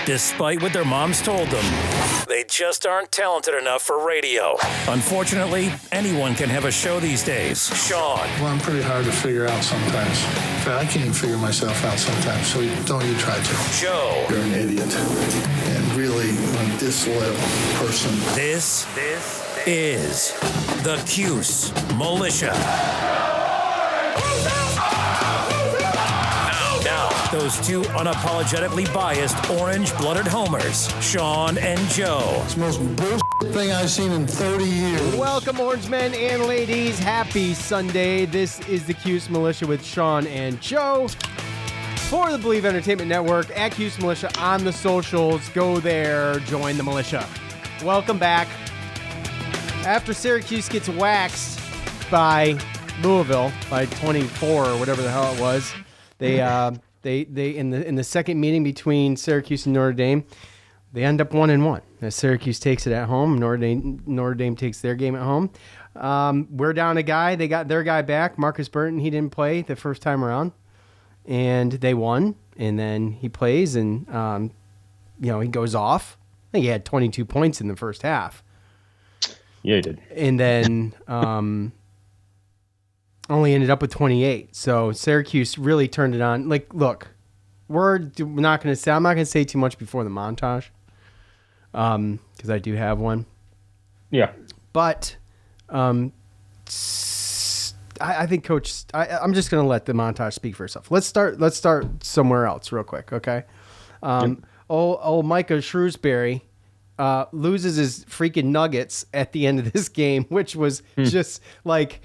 despite what their moms told them. They just aren't talented enough for radio. Unfortunately, anyone can have a show these days. Sean. Well, I'm pretty hard to figure out sometimes. In fact, I can't even figure myself out sometimes, so don't you try to. Joe. You're an idiot. And really a disloyal person. This is the Cuse Militia. Now, those two unapologetically biased orange-blooded homers, Sean and Joe. It's the most bullshit thing I've seen in 30 years. Welcome, orange men and ladies. Happy Sunday. This is the Cuse Militia with Sean and Joe. For the Believe Entertainment Network, at Cuse Militia on the socials. Go there, join the militia. Welcome back. After Syracuse gets waxed by Louisville by 24 or whatever the hell it was, they in the second meeting between Syracuse and Notre Dame, they end up 1-1. As Syracuse takes it at home, Notre Dame takes their game at home. We're down a guy. They got their guy back, Marcus Burton. He didn't play the first time around, and they won. And then he plays, and he goes off. I think he had 22 points in the first half. Yeah, he did. And then only ended up with 28. So Syracuse really turned it on. Like, look, I'm not going to say too much before the montage, because I do have one. Yeah. But I think Coach. I'm just going to let the montage speak for itself. Let's start somewhere else real quick, okay? Old Micah Shrewsbury loses his freaking Nuggets at the end of this game, which was just like,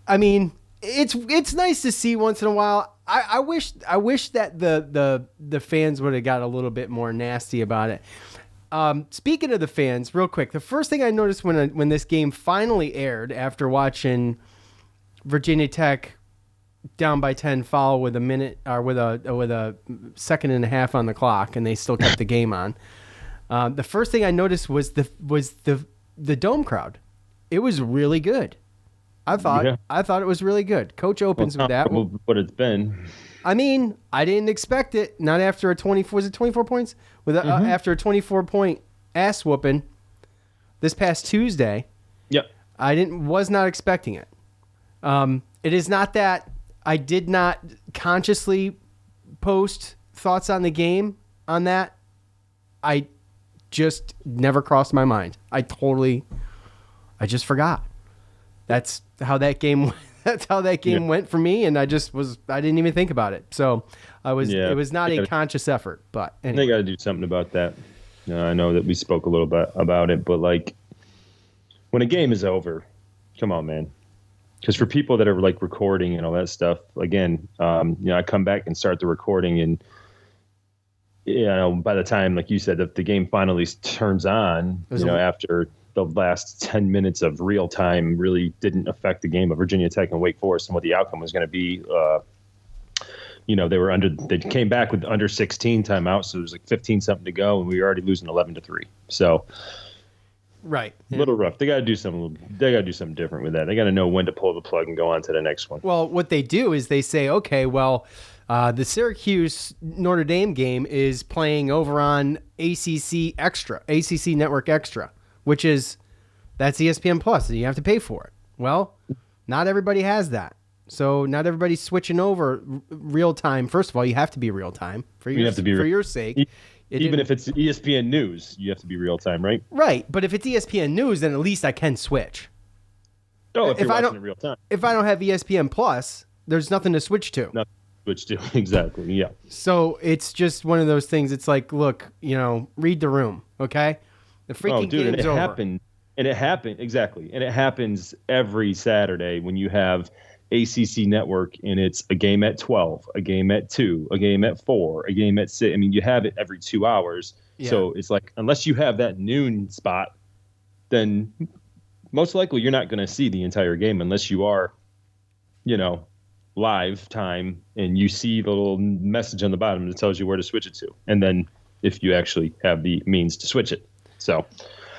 I mean, it's nice to see once in a while. I wish that the fans would have got a little bit more nasty about it. Speaking of the fans, real quick, the first thing I noticed when this game finally aired after watching Virginia Tech down by 10 foul with a minute or with a second and a half on the clock, and they still kept the game on. The first thing I noticed was the Dome crowd. It was really good. I thought it was really good. Coach opens with that. What it's been. I mean, I didn't expect it. Not after a 24. Was it 24 points? After a 24-point ass whooping this past Tuesday. Yep. Was not expecting it. It is not that I did not consciously post thoughts on the game on that. I just never crossed my mind. I just forgot. That's how that game went for me, and I didn't even think about it. So it was not a conscious effort, but anyway. They got to do something about that. I know that we spoke a little bit about it, but like when a game is over, come on, man. Because for people that are like recording and all that stuff, again, I come back and start the recording, and by the time, like you said, the game finally turns on, after the last 10 minutes of real time really didn't affect the game of Virginia Tech and Wake Forest and what the outcome was going to be. They came back with under 16 timeouts, so there's like 15 something to go, and we were already losing 11-3. So. Right. A little rough. They got to do something. They got to do something different with that. They got to know when to pull the plug and go on to the next one. Well, what they do is they say, okay, well, the Syracuse Notre Dame game is playing over on ACC Network Extra, which that's ESPN Plus, and you have to pay for it. Well, not everybody has that. So not everybody's switching over real time. First of all, you have to be real time for your sake. Even if it's ESPN News, you have to be real time, right? Right, but if it's ESPN News, then at least I can switch. Oh, if you're watching in real time. If I don't have ESPN Plus, there's nothing to switch to. Nothing to switch to, exactly, yeah. So it's just one of those things. It's like, look, read the room, okay? The freaking game's over. It happens every Saturday when you have ACC Network, and it's a game at 12, a game at 2, a game at 4, a game at 6. I mean, you have it every 2 hours. Yeah. So it's like, unless you have that noon spot, then most likely you're not going to see the entire game unless you are, live time and you see the little message on the bottom that tells you where to switch it to. And then if you actually have the means to switch it. So.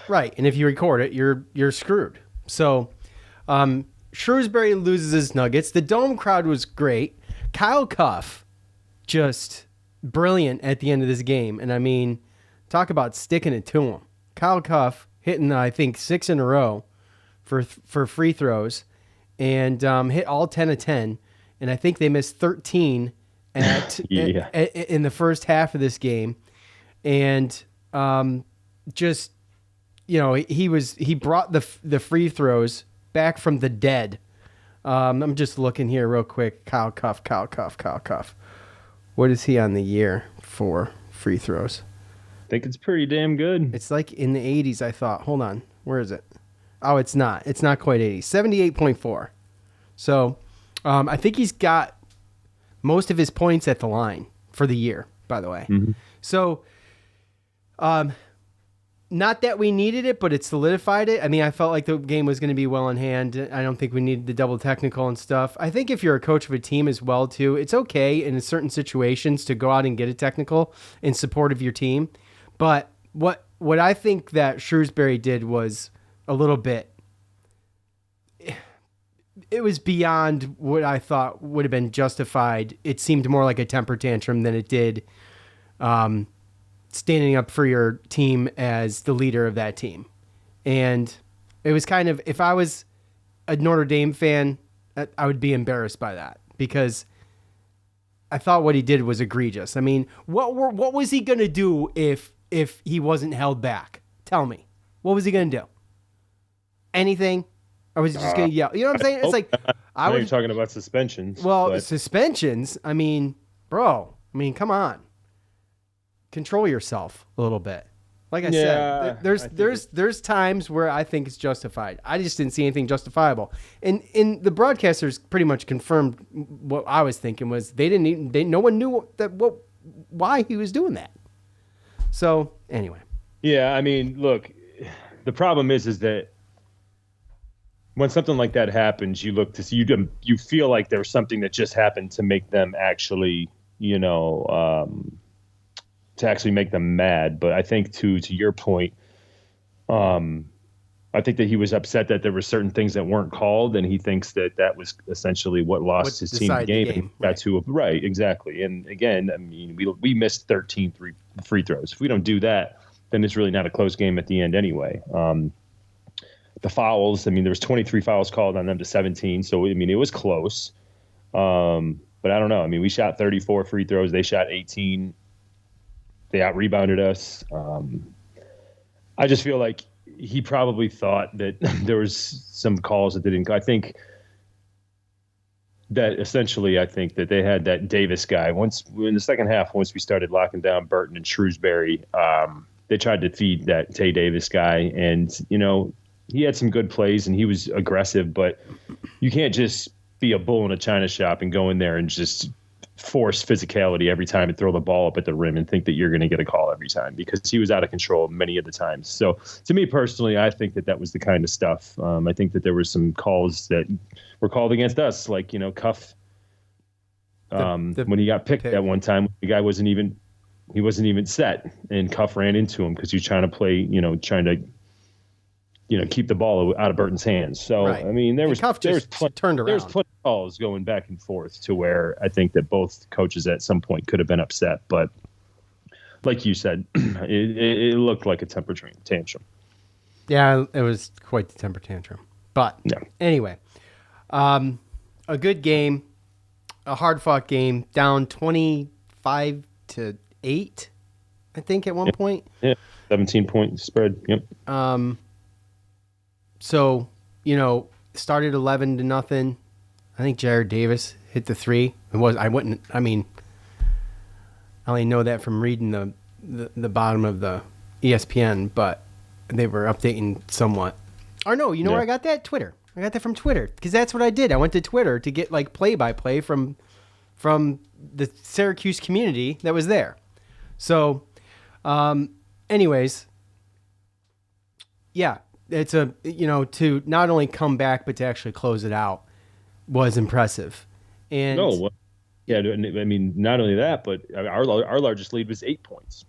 Right. And if you record it, you're screwed. So, Shrewsbury loses his Nuggets. The Dome crowd was great. Kyle Cuff just brilliant at the end of this game. And I mean, talk about sticking it to him. Kyle Cuff hitting, I think, 6 in a row for free throws, and hit all 10 of 10. And I think they missed 13 in the first half of this game. And just, he brought the free throws back from the dead. I'm just looking here real quick. Kyle Cuff. What is he on the year for free throws? I think it's pretty damn good. It's like in the 80s, I thought. Hold on. Where is it? Oh, it's not. It's not quite 80. 78.4. So I think he's got most of his points at the line for the year, by the way. Mm-hmm. So not that we needed it, but it solidified it. I mean, I felt like the game was going to be well in hand. I don't think we needed the double technical and stuff. I think if you're a coach of a team as well, too, it's okay in certain situations to go out and get a technical in support of your team. But what I think that Shrewsbury did was a little bit, it was beyond what I thought would have been justified. It seemed more like a temper tantrum than it did standing up for your team as the leader of that team. And it was kind of, if I was a Notre Dame fan, I would be embarrassed by that, because I thought what he did was egregious. I mean, what was he going to do if he wasn't held back? Tell me. What was he going to do? Anything? Or was he just going to yell? You know what I'm saying? It's like, you're talking about suspensions. Well, suspensions, I mean, bro, come on. Control yourself a little bit. Like I said, there's times where I think it's justified. I just didn't see anything justifiable. And the broadcasters pretty much confirmed what I was thinking was no one knew why he was doing that. So anyway. Yeah, I mean, look, the problem is that when something like that happens, you look to see, you feel like there's something that just happened to make them actually, to actually make them mad. But I think to your point, I think that he was upset that there were certain things that weren't called, and he thinks that was essentially what lost his team the game. That's right, exactly. And again, I mean, we missed 13 free throws. If we don't do that, then it's really not a close game at the end anyway. The fouls, I mean, there was 23 fouls called on them to 17, so I mean, it was close. But I don't know. I mean, we shot 34 free throws. They shot 18. They out-rebounded us. I just feel like he probably thought that there was some calls that didn't. I think that they had that Davis guy. Once in the second half, once we started locking down Burton and Shrewsbury, they tried to feed that Tay Davis guy, and he had some good plays and he was aggressive, but you can't just be a bull in a china shop and go in there and just force physicality every time and throw the ball up at the rim and think that you're going to get a call every time, because he was out of control many of the times. So to me personally, I think that was the kind of stuff. I think that there were some calls that were called against us, like, Cuff. When he got picked at one time, the guy wasn't even set, and Cuff ran into him because he was trying to play, keep the ball out of Burton's hands. So, right. I mean, there was plenty of calls going back and forth to where I think that both coaches at some point could have been upset. But like you said, it looked like a temper tantrum. Yeah, it was quite the temper tantrum. But anyway, a good game, a hard-fought game, down 25-8, I think, at one point. Yeah, 17-point spread. Yep. So, started 11-0. I think Jared Davis hit the three. I only know that from reading the bottom of the ESPN, but they were updating somewhat. Or no, where I got that? Twitter. I got that from Twitter, because that's what I did. I went to Twitter to get play-by-play from the Syracuse community that was there. So, anyways, yeah. It's to not only come back, but to actually close it out was impressive. And I mean, not only that, but our largest lead was 8 points,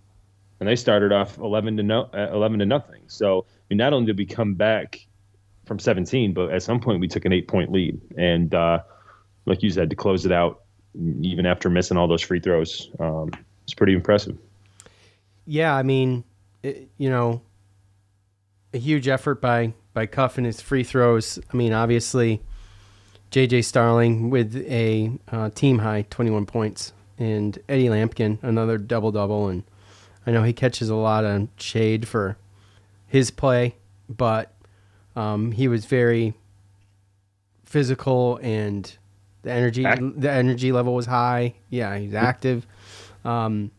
and they started off 11-0. So, I mean, not only did we come back from 17, but at some point we took an 8-point lead, and like you said, to close it out, even after missing all those free throws, It's pretty impressive. Yeah, I mean, a huge effort by Cuff and his free throws. I mean, obviously, J.J. Starling with a team high 21 points, and Eddie Lampkin another double-double. And I know he catches a lot of shade for his play, but he was very physical, and the energy level was high. Yeah, he's active. I mean,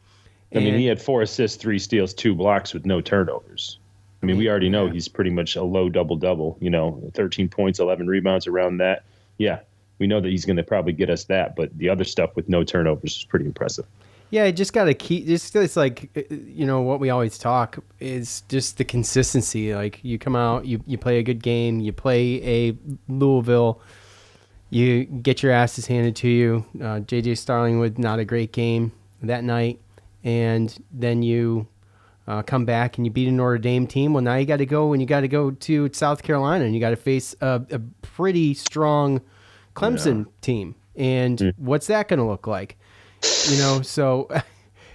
he had 4 assists, 3 steals, 2 blocks with no turnovers. I mean, we already know he's pretty much a low double-double, 13 points, 11 rebounds around that. Yeah, we know that he's going to probably get us that, but the other stuff with no turnovers is pretty impressive. Yeah, you just got to keep, it's like, what we always talk is just the consistency. Like, you come out, you play a good game, you play a Louisville, you get your asses handed to you. J.J. Starling with not a great game that night. And then you come back and you beat a Notre Dame team. Well, now you got to go to South Carolina and you got to face a pretty strong Clemson team. And what's that going to look like? So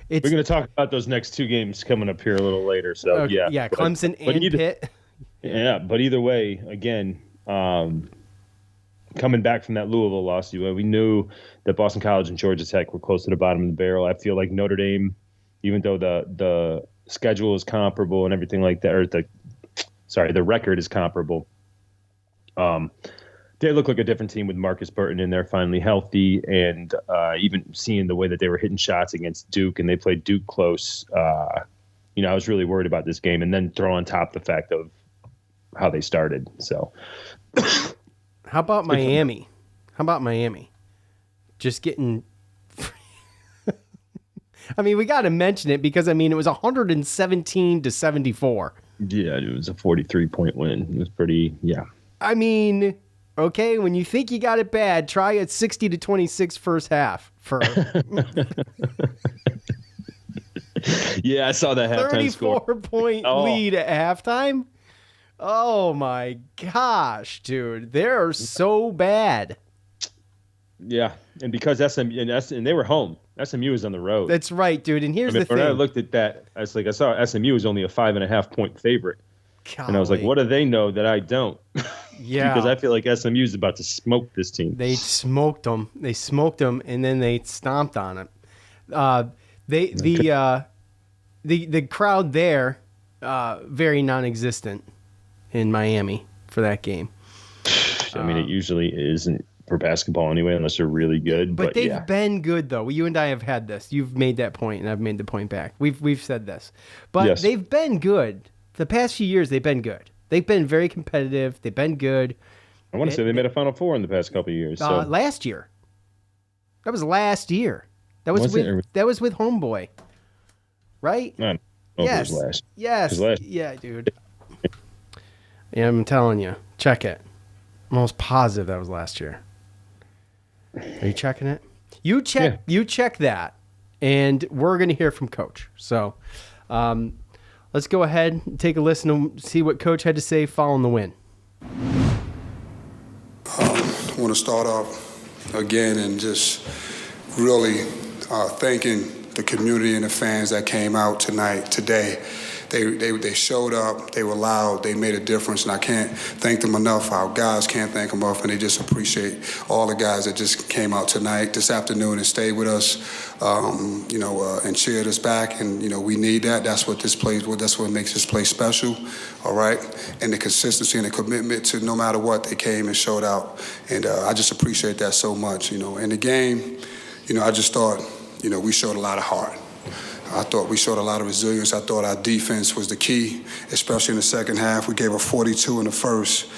we're going to talk about those next 2 games coming up here a little later. So Clemson and Pitt. Yeah, but either way, again, coming back from that Louisville loss, we knew that Boston College and Georgia Tech were close to the bottom of the barrel. I feel like Notre Dame, even though the schedule is comparable and everything like that, or the record is comparable, they look like a different team with Marcus Burton in there finally healthy, and even seeing the way that they were hitting shots against Duke, and they played Duke close. I was really worried about this game, and then throw on top the fact of how they started. So. How about Miami? Just getting. I mean, we got to mention it because it was 117-74. Yeah, it was a 43-point win. It was pretty. Yeah. I mean, okay, when you think you got it bad, try it 60-26 first half. Yeah, I saw that halftime score. 34-point lead at halftime. Oh my gosh, dude. They're so bad. Yeah, and because SMU they were home. SMU was on the road. That's right, dude. And here's the thing. When I looked at that, I saw SMU was only a 5.5-point favorite. Golly. And I was like, what do they know that I don't? Yeah. Because I feel like SMU is about to smoke this team. They smoked them. And then they stomped on it. The crowd there, very non-existent in Miami for that game. I mean, it usually isn't for basketball anyway, unless they're really good. But they've been good, though. You and I have had this. You've made that point, and I've made the point back. We've said this. But yes. They've been good. The past few years, they've been good. They've been very competitive. They've been good. I want to say they made a Final Four in the past couple of years. Last year. That was last year. That was with Homeboy. Right? Yes. It was last. Yes. Yeah, dude. Yeah, I'm telling you. Check it. I'm almost positive that was last year. Are you checking it? You check that, and we're going to hear from Coach. So let's go ahead and take a listen and see what Coach had to say following the win. I want to start off again and just really thanking the community and the fans that came out today. They showed up, they were loud, they made a difference, and I can't thank them enough. Our guys can't thank them enough, and they just appreciate all the guys that just came out this afternoon, and stayed with us, and cheered us back. And we need that. That's what that's what makes this place special. All right, and the consistency and the commitment to no matter what, they came and showed out, and I just appreciate that so much. In the game, I just thought, we showed a lot of heart. I thought we showed a lot of resilience. I thought our defense was the key, especially in the second half. We gave up 42 in the first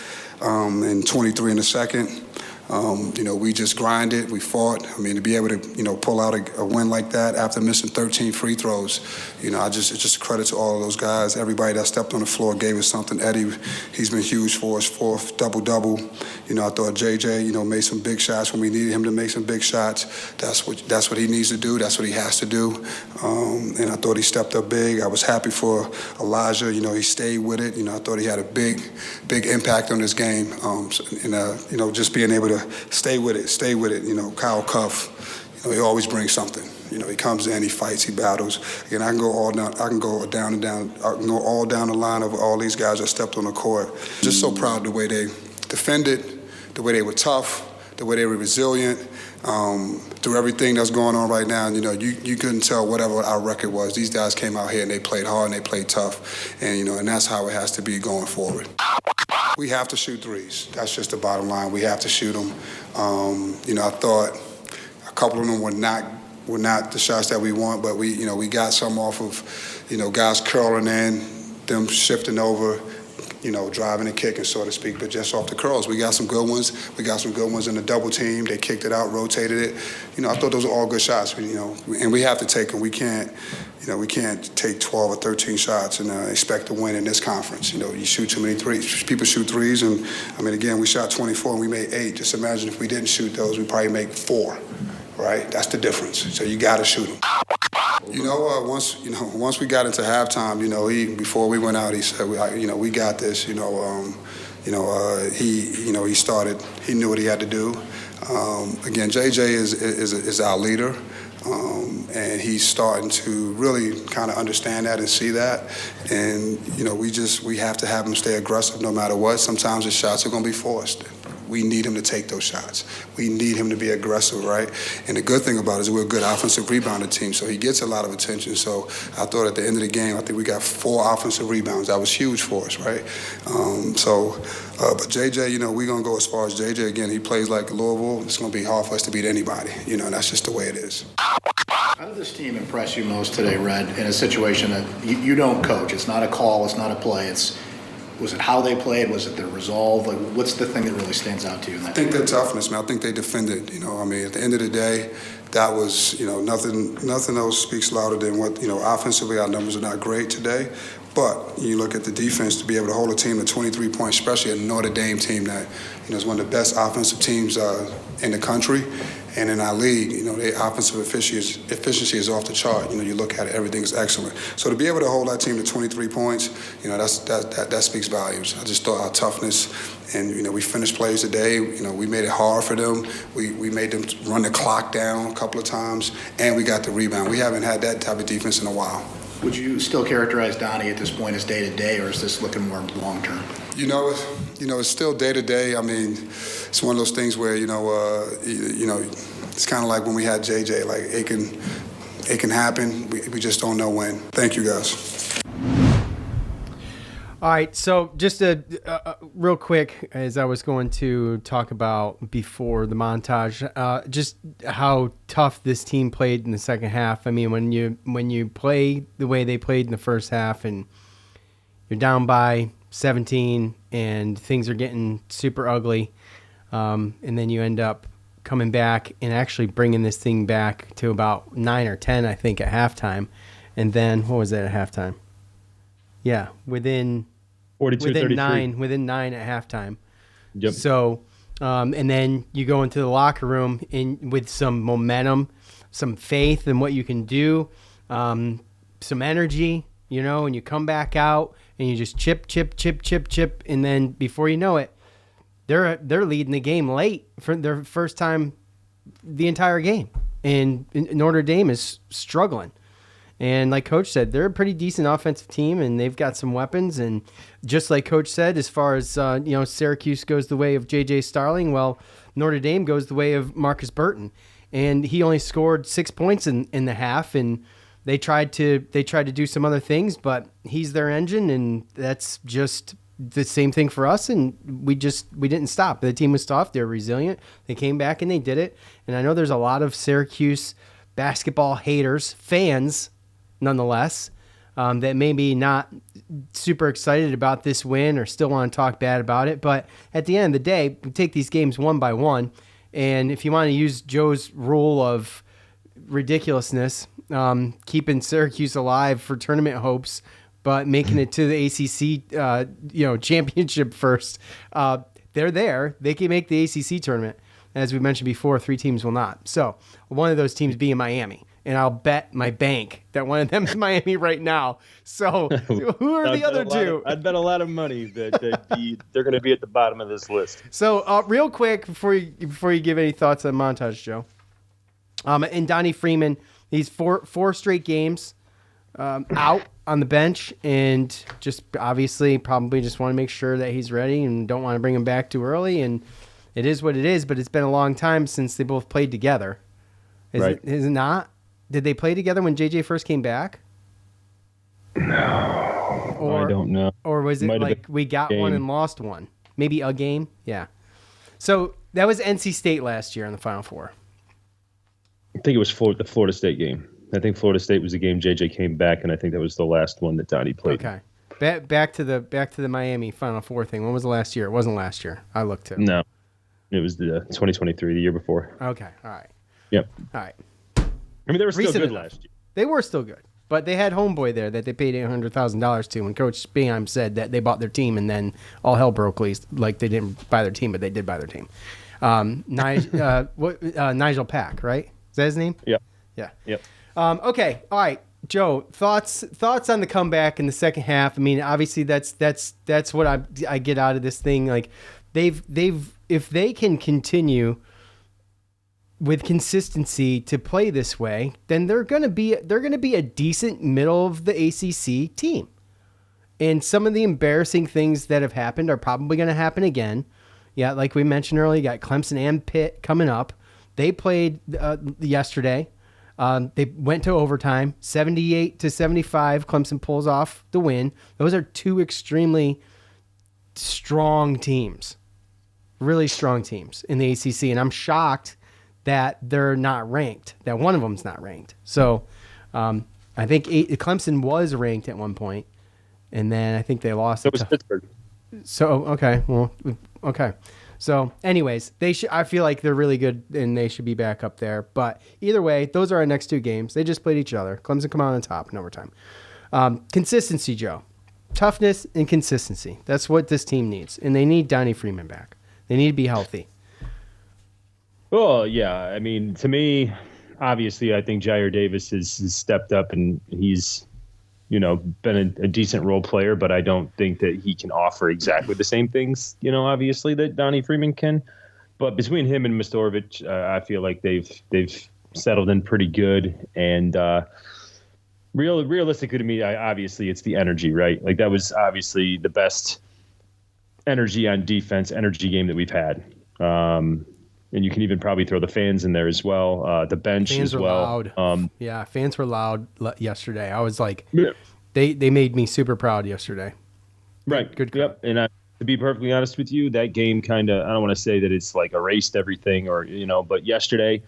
and 23 in the second. We just grinded. We fought. To be able to, pull out a win like that after missing 13 free throws, it's just a credit to all of those guys. Everybody that stepped on the floor gave us something. Eddie, he's been huge for us, 4th double-double. I thought JJ, made some big shots when we needed him to make some big shots. That's what he needs to do. That's what he has to do. And I thought he stepped up big. I was happy for Elijah. He stayed with it. I thought he had a big impact on this game. Just being able to stay with it. Kyle Cuff, he always brings something. He comes in, he fights, he battles. Again, I can go all down the line of all these guys that stepped on the court. Just so proud of the way they defended, the way they were tough, the way they were resilient. Through everything that's going on right now, you couldn't tell whatever our record was. These guys came out here and they played hard and they played tough, and that's how it has to be going forward. We have to shoot threes. That's just the bottom line. We have to shoot them. I thought a couple of them were not the shots that we want, but we got some off of guys curling in, them shifting over, driving and kicking, so to speak, but just off the curls. We got some good ones. We got some good ones in the double team. They kicked it out, rotated it. I thought those were all good shots, and we have to take them. We can't take 12 or 13 shots and expect to win in this conference. You shoot too many threes. People shoot threes, and, again, we shot 24 and we made 8. Just imagine if we didn't shoot those, we'd probably make 4, right? That's the difference. So you got to shoot them. Once we got into halftime, before we went out, he said, we got this. He started. He knew what he had to do. Again, JJ is our leader, and he's starting to really kind of understand that and see that. And we have to have him stay aggressive no matter what. Sometimes the shots are going to be forced. We need him to take those shots. We need him to be aggressive, right? And the good thing about it is we're a good offensive rebounding team, so he gets a lot of attention. So I thought at the end of the game, I think we got 4 offensive rebounds. That was huge for us, right? But JJ, we're going to go as far as JJ. Again, he plays like Louisville. It's going to be hard for us to beat anybody. That's just the way it is. How did this team impress you most today, Red, in a situation that you don't coach? It's not a call. It's not a play. Was it how they played? Was it their resolve? What's the thing that really stands out to you? I think their toughness, man. I think they defended. At the end of the day, that was, nothing else speaks louder than what, offensively our numbers are not great today. But you look at the defense to be able to hold a team to 23 points, especially a Notre Dame team that, is one of the best offensive teams in the country. And in our league, their offensive efficiency is off the chart. You look at it, everything's excellent. So to be able to hold that team to 23 points, that speaks volumes. I just thought our toughness, and we finished plays today. We made it hard for them. We made them run the clock down a couple of times, and we got the rebound. We haven't had that type of defense in a while. Would you still characterize Donnie at this point as day-to-day, or is this looking more long-term? It's still day-to-day. It's one of those things where, it's kind of like when we had JJ. Like, it can happen. We just don't know when. Thank you, guys. All right, so just real quick, as I was going to talk about before the montage, just how tough this team played in the second half. When you play the way they played in the first half and you're down by 17 and things are getting super ugly, and then you end up coming back and actually bringing this thing back to about 9 or 10, I think, at halftime. And then, what was that at halftime? Yeah, within 9 at halftime. Yep. So, and then you go into the locker room with some momentum, some faith in what you can do, some energy, and you come back out and you just chip, and then before you know it, they're leading the game late for their first time the entire game, and Notre Dame is struggling. And like Coach said, they're a pretty decent offensive team, and they've got some weapons. And just like Coach said, as far as Syracuse goes the way of J.J. Starling, well, Notre Dame goes the way of Marcus Burton, and he only scored 6 points in the half. And they tried to do some other things, but he's their engine, and that's just the same thing for us. And we didn't stop. The team was tough. They were resilient. They came back and they did it. And I know there's a lot of Syracuse basketball haters, fans, nonetheless, that maybe not super excited about this win or still want to talk bad about it. But at the end of the day, we take these games one by one. And if you want to use Joe's rule of ridiculousness, keeping Syracuse alive for tournament hopes, but making it to the ACC, championship first, they're there. They can make the ACC tournament. As we mentioned before, 3 teams will not. So one of those teams being Miami. And I'll bet my bank that one of them is Miami right now. So who are the other 2? I'd bet a lot of money that they're going to be at the bottom of this list. So real quick, before you give any thoughts on montage, Joe. And Donnie Freeman, he's four straight games out on the bench, and just obviously probably just want to make sure that he's ready and don't want to bring him back too early. And it is what it is, but it's been a long time since they both played together. Is it not? Did they play together when JJ first came back? No, or, I don't know. Or was it like we got one and lost one? Maybe a game? Yeah. So that was NC State last year in the Final Four. I think it was the Florida State game. I think Florida State was the game JJ came back, and I think that was the last one that Donnie played. Okay. Back to the Miami Final Four thing. When was the last year? It wasn't last year. I looked too. No, it was the 2023, the year before. Okay. All right. Yep. All right. I mean, they were still Recent good enough. last year. They were still good, but they had homeboy there that they paid $800,000 to, and Coach Boeheim said that they bought their team, and then all hell broke loose. Like they didn't buy their team, but they did buy their team. Nigel Pack, right? Is that his name? Yep. Yeah. Yep. Okay. All right. Joe, thoughts on the comeback in the second half. I mean, obviously that's what I get out of this thing. Like they've if they can continue with consistency to play this way, then they're gonna be a decent middle of the ACC team. And some of the embarrassing things that have happened are probably gonna happen again. Yeah, like we mentioned earlier, you got Clemson and Pitt coming up. They played yesterday. They went to overtime, 78-75. Clemson pulls off the win. Those are two extremely strong teams, really strong teams in the ACC. And I'm shocked that they're not ranked, that one of them's not ranked. So I think Clemson was ranked at one point, and then I think they lost. So was Pittsburgh. So, okay. Well, okay. So, anyways, I feel like they're really good, and they should be back up there. But either way, those are our next two games. They just played each other. Clemson come out on top in overtime. Consistency, Joe. Toughness and consistency. That's what this team needs, and they need Donnie Freeman back. They need to be healthy. Well, yeah. I mean, to me, obviously, I think Jair Davis has stepped up, and he's been a decent role player, but I don't think that he can offer exactly the same things, obviously that Donnie Freeman can. But between him and Mistorovic, I feel like they've settled in pretty good. And realistically to me, obviously it's the energy, right? Like that was obviously the best energy on defense, energy game that we've had. And you can even probably throw the fans in there as well. The bench fans as well. Loud. Yeah, fans were loud yesterday. I was like, they made me super proud yesterday. Right. Good. Yep. And to be perfectly honest with you, that game kind of, I don't want to say that it's like erased everything but yesterday,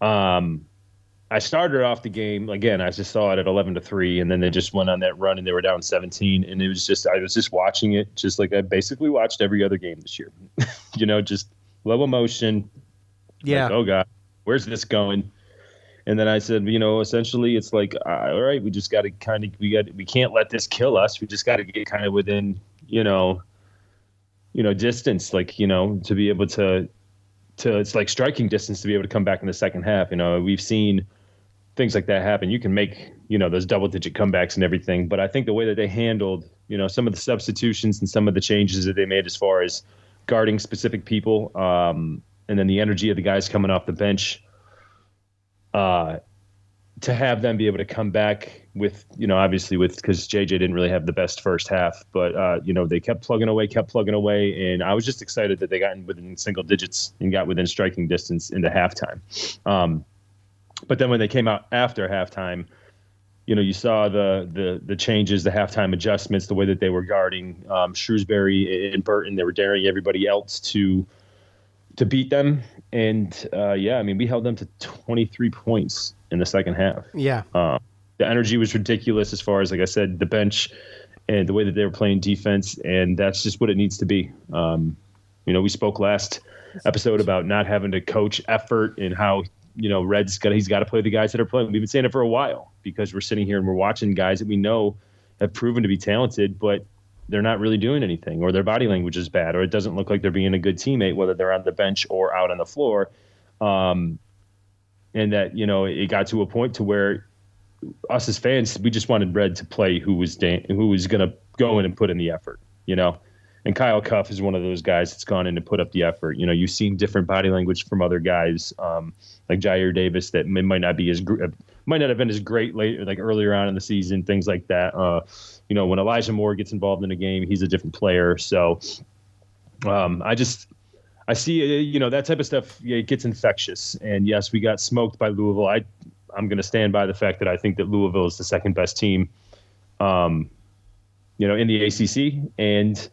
I started off the game again. I just saw it at 11-3, and then they just went on that run and they were down 17. And I was just watching it just like I basically watched every other game this year, just low emotion. Yeah. Like, oh God, where's this going? And then I said, essentially it's like, all right, we just got to we can't let this kill us. We just got to get kind of within, distance, like, to be able to it's like striking distance to be able to come back in the second half. We've seen things like that happen. You can make, those double digit comebacks and everything. But I think the way that they handled, some of the substitutions and some of the changes that they made as far as guarding specific people, and then the energy of the guys coming off the bench, to have them be able to come back with, obviously because JJ didn't really have the best first half, but, they kept plugging away. And I was just excited that they got within single digits and got within striking distance into halftime. But then when they came out after halftime, you saw the changes, the halftime adjustments, the way that they were guarding Shrewsbury and Burton. They were daring everybody else to beat them. And, we held them to 23 points in the second half. Yeah. The energy was ridiculous as far as, like I said, the bench and the way that they were playing defense. And that's just what it needs to be. We spoke last episode about not having to coach effort and how, he's got to play the guys that are playing. We've been saying it for a while because we're sitting here and we're watching guys that we know have proven to be talented, but they're not really doing anything, or their body language is bad, or it doesn't look like they're being a good teammate, whether they're on the bench or out on the floor. And that, it got to a point to where us as fans, we just wanted Red to play who was going to go in and put in the effort, And Kyle Cuff is one of those guys that's gone in and put up the effort. You know, you've seen different body language from other guys, like Jair Davis, that might not have been as great later, like earlier on in the season, things like that. You know, when Elijah Moore gets involved in a game, he's a different player. So I see, you know, that type of stuff, yeah, it gets infectious. And yes, we got smoked by Louisville. I'm going to stand by the fact that I think that Louisville is the second best team, you know, in the ACC. And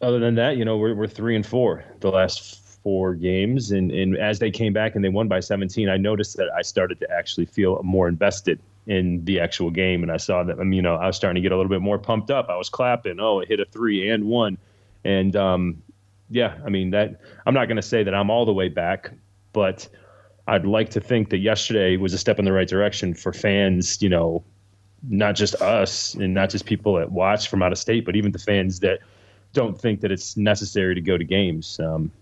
other than that, you know, we're 3-4 the last 4 games. And as they came back and they won by 17, I noticed that I started to actually feel more invested in the actual game. And I saw that, you know, I was starting to get a little bit more pumped up. I was clapping. Oh, it hit a 3 and 1. And, yeah, I mean, that I'm not going to say that I'm all the way back, but I'd like to think that yesterday was a step in the right direction for fans, you know, not just us and not just people that watch from out of state, but even the fans that don't think that it's necessary to go to games.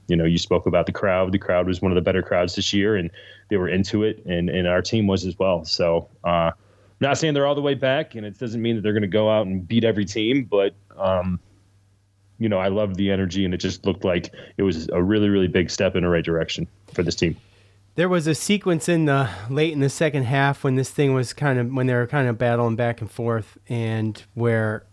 You know, you spoke about the crowd. The crowd was one of the better crowds this year, and they were into it, and our team was as well. So I'm not saying they're all the way back, and it doesn't mean that they're going to go out and beat every team, but you know, I loved the energy, and it just looked like it was a really, really big step in the right direction for this team. There was a sequence late in the second half when they were kind of battling back and forth, and where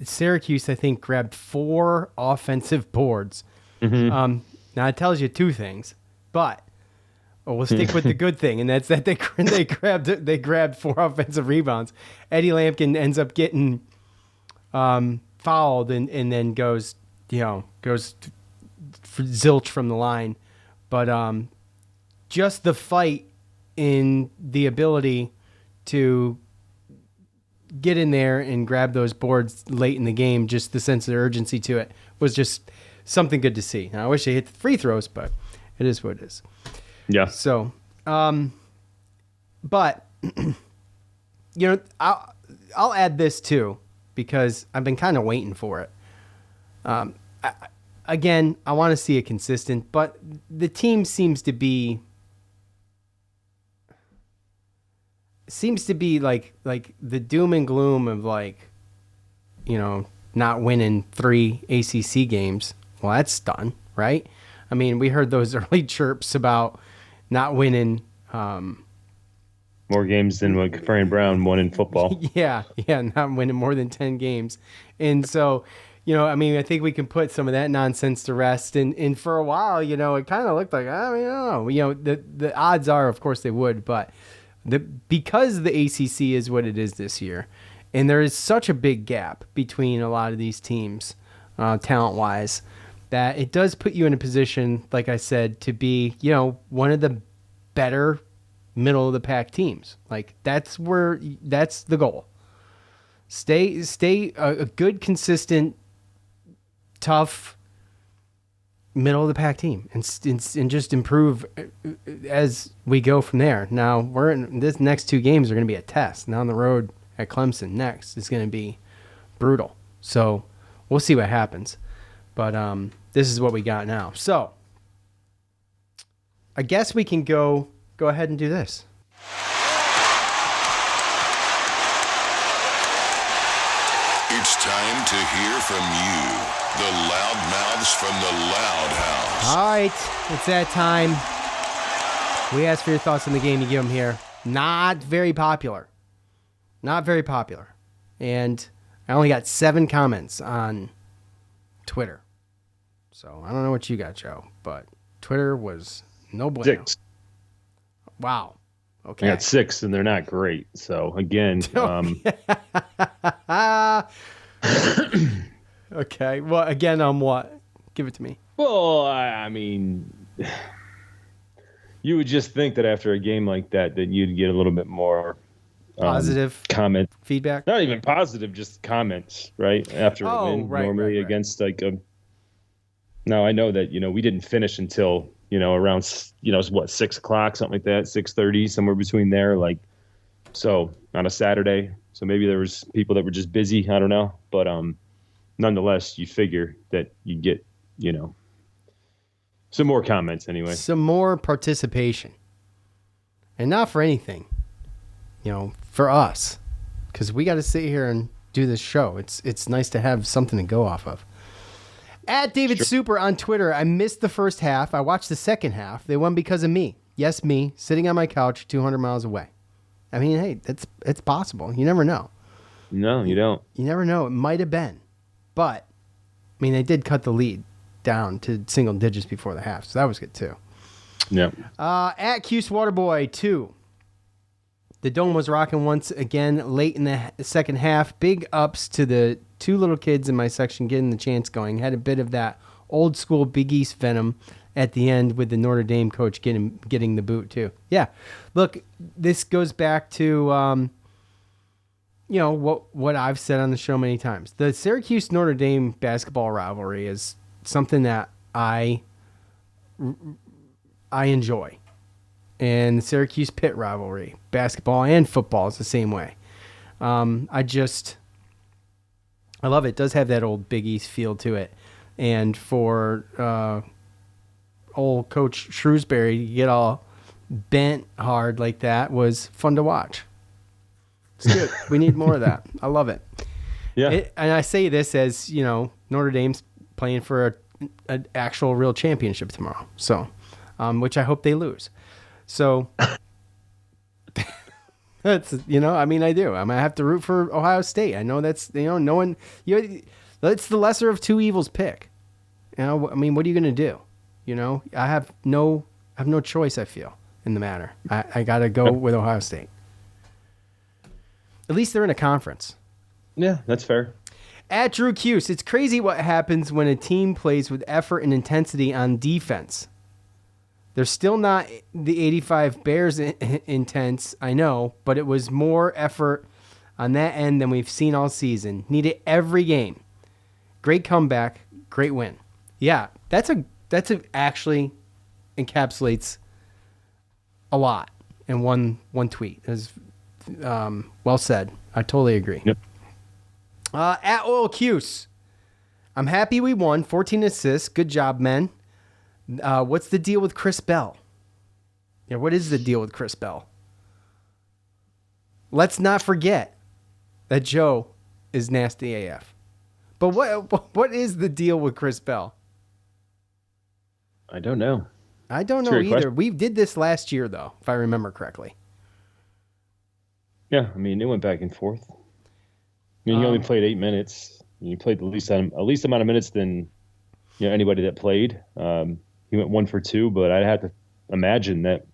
Syracuse, I think, grabbed 4 offensive boards. Mm-hmm. Now it tells you 2 things, but we'll stick with the good thing, and that's that they grabbed 4 offensive rebounds. Eddie Lampkin ends up getting fouled and then goes for zilch from the line, but just the fight in the ability to get in there and grab those boards late in the game, just the sense of urgency to it was just something good to see. Now, I wish they hit the free throws, but it is what it is. Yeah. So, but you know, I'll add this too, because I've been kind of waiting for it. Again, I want to see it consistent, but the team seems to be like the doom and gloom of, like, you know, not winning 3 ACC games. Well, that's done, right? I mean, we heard those early chirps about not winning more games than what Fran Brown won in football. Yeah, not winning more than 10 games. And so, you know, I mean, I think we can put some of that nonsense to rest. And for a while, you know, it kind of looked like, I mean, I don't know. You know, the odds are, of course, they would. But because the ACC is what it is this year, and there is such a big gap between a lot of these teams, talent-wise, that it does put you in a position, like I said, to be, you know, one of the better middle-of-the-pack teams. Like, that's the goal. Stay a good, consistent, tough middle-of-the-pack team and just improve as we go from there. Now, this next 2 games are going to be a test. Now on the road at Clemson next is going to be brutal. So we'll see what happens. But this is what we got now. So I guess we can go ahead and do this. It's time to hear from you, the loudmouths from the Loud House. All right, it's that time. We ask for your thoughts on the game. You give them here. Not very popular. And I only got 7 comments on Twitter. So I don't know what you got, Joe, but Twitter was no bueno. 6. Wow. Okay. I got 6, and they're not great. So again, okay. Well, again, on what? Give it to me. Well, I mean, you would just think that after a game like that you'd get a little bit more positive comment feedback. Not even positive, just comments, right? After a win, normally against like a. Now I know that we didn't finish until around 6 o'clock, something like that, 6:30, somewhere between there, like so on a Saturday. So maybe there was people that were just busy. I don't know, but nonetheless, you figure that you get some more comments anyway, some more participation, and not for anything, for us, because we got to sit here and do this show. It's nice to have something to go off of. At David Super on Twitter, I missed the first half. I watched the second half. They won because of me. Yes, me, sitting on my couch 200 miles away. I mean, hey, it's possible. You never know. No, you don't. You never know. It might have been. But, I mean, they did cut the lead down to single digits before the half, so that was good too. Yeah. At Cuse Waterboy 2. The Dome was rocking once again late in the second half. Big ups to the two little kids in my section getting the chance going. Had a bit of that old school Big East venom at the end with the Notre Dame coach getting the boot too. Yeah, look, this goes back to what I've said on the show many times. The Syracuse Notre Dame basketball rivalry is something that I enjoy. And the Syracuse Pitt rivalry, basketball and football, is the same way. I love it. It does have that old Big East feel to it. And for old Coach Shrewsbury to get all bent hard like that was fun to watch. It's good. We need more of that. I love it. Yeah. And I say this as, Notre Dame's playing for an actual real championship tomorrow. So, which I hope they lose. So that's, I do. I have to root for Ohio State. I know that's, no one, it's the lesser of two evils pick. What are you going to do? I have no choice, I feel, in the matter. I got to go with Ohio State. At least they're in a conference. Yeah, that's fair. At Drew Cuse, it's crazy what happens when a team plays with effort and intensity on defense. They're still not the 85 Bears intense, I know, but it was more effort on that end than we've seen all season. Need it every game. Great comeback, great win. Yeah, that's actually encapsulates a lot in one tweet. It was well said. I totally agree. Yep. At Oil Cuse, I'm happy we won. 14 assists. Good job, men. What's the deal with Chris Bell? Yeah, what is the deal with Chris Bell? Let's not forget that Joe is nasty AF. But what is the deal with Chris Bell? I don't know. I don't know either. Question. We did this last year, though, if I remember correctly. Yeah, it went back and forth. He only played 8 minutes. He played the least amount of minutes than anybody that played. He went 1 for 2, but I'd have to imagine that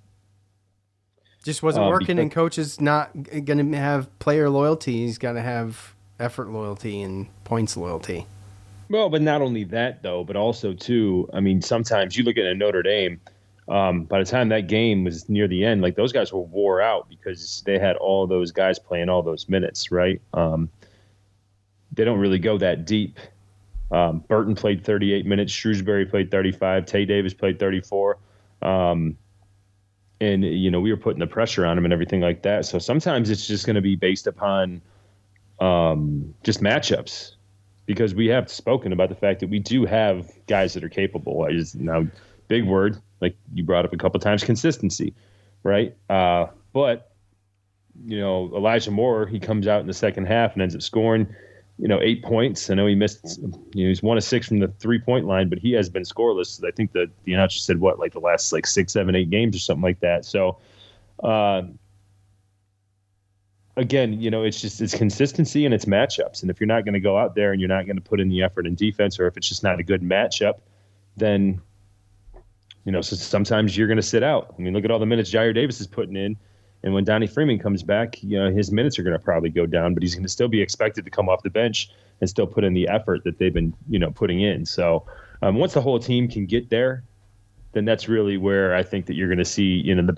just wasn't working. And coach is not going to have player loyalty. He's got to have effort loyalty and points loyalty. Well, but not only that though, but also too. Sometimes you look at a Notre Dame. By the time that game was near the end, like those guys were wore out because they had all those guys playing all those minutes, right? They don't really go that deep. Burton played 38 minutes. Shrewsbury played 35. Tay Davis played 34. And, we were putting the pressure on him and everything like that. So sometimes it's just going to be based upon just matchups, because we have spoken about the fact that we do have guys that are capable. Big word, like you brought up a couple times, consistency, right? But, Elijah Moore, he comes out in the second half and ends up scoring 8 points. I know he missed, he's 1 of 6 from the 3-point line, but he has been scoreless. I think the announcer said the last 6, 7, 8 games or something like that. So, again, it's consistency and it's matchups. And if you're not going to go out there and you're not going to put in the effort in defense, or if it's just not a good matchup, then, so sometimes you're going to sit out. Look at all the minutes Jair Davis is putting in. And when Donnie Freeman comes back, his minutes are going to probably go down, but he's going to still be expected to come off the bench and still put in the effort that they've been, putting in. So once the whole team can get there, then that's really where I think that you're going to see, the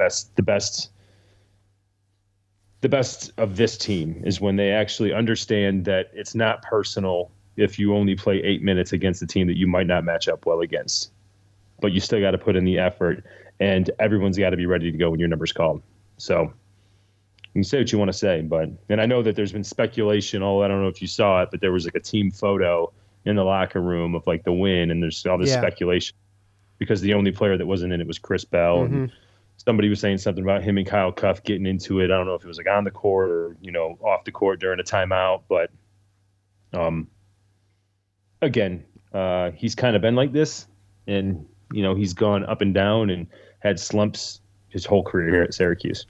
best of this team is when they actually understand that it's not personal if you only play 8 minutes against a team that you might not match up well against, but you still got to put in the effort, and everyone's got to be ready to go when your number's called. So you can say what you want to say, and I know that there's been speculation. I don't know if you saw it, but there was a team photo in the locker room of the win, and there's all this speculation because the only player that wasn't in it was Chris Bell, Mm-hmm. and somebody was saying something about him and Kyle Cuff getting into it. I don't know if it was on the court or off the court during a timeout, but Again, he's kind of been like this, and he's gone up and down and had slumps his whole career here at Syracuse.